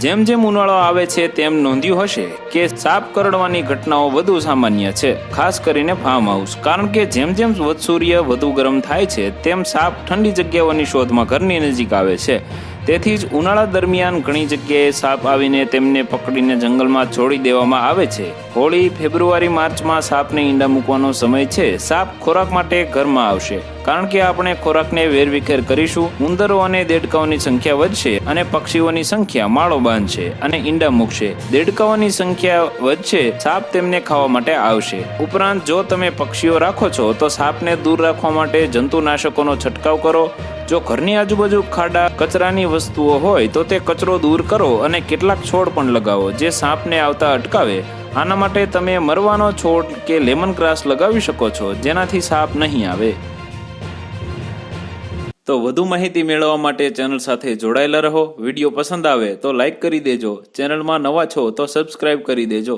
જેમ જેમ ઉનાળો આવે છે તેમ નોંધ્યું હશે કે સાપ કરડવાની ઘટનાઓ વધુ સામાન્ય છે, ખાસ કરીને ફાર્મ હાઉસ. કારણ કે જેમ જેમ સૂર્ય વધુ ગરમ થાય છે તેમ સાપ ઠંડી જગ્યાઓની શોધમાં ઘરની નજીક આવે છે. તેથી જ ઉનાળા દરમિયાન ઘણી જગ્યાએ સાપ આવીને તેમને પકડીને જંગલમાં છોડી દેવામાં આવે છે. હોળી, ફેબ્રુઆરી, માર્ચમાં સાપને ઈંડા મૂકવાનો સમય છે. સાપ ખોરાક માટે ઘરમાં આવશે, કારણ કે આપણે ખોરાકને વેરવિખેર કરીશું. ઉંદરો અને દેડકાઓની સંખ્યા વધશે અને પક્ષીઓની સંખ્યા માળો બાંધશે અને ઈંડા મૂકશે. દેડકાઓની સંખ્યા વધશે, સાપ તેમને ખાવા માટે આવશે. ઉપરાંત જો તમે પક્ષીઓ રાખો છો તો સાપને દૂર રાખવા માટે જંતુનાશકોનો છંટકાવ કરો. જો ઘરની આજુબાજુ ખાડા, કચરાની વસ્તુઓ હોય તો તે કચરો દૂર કરો અને કેટલાક છોડ પણ લગાવો જે સાપને આવતા અટકાવે. આના માટે તમે મરવાનો છોડ કે લેમન ગ્રાસ લગાવી શકો છો, જેનાથી સાપ નહીં આવે. તો વધુ માહિતી મેળવવા માટે ચેનલ સાથે જોડાયેલા રહો. વિડીયો પસંદ આવે તો લાઈક કરી દેજો. ચેનલમાં નવા છો તો સબસ્ક્રાઈબ કરી દેજો.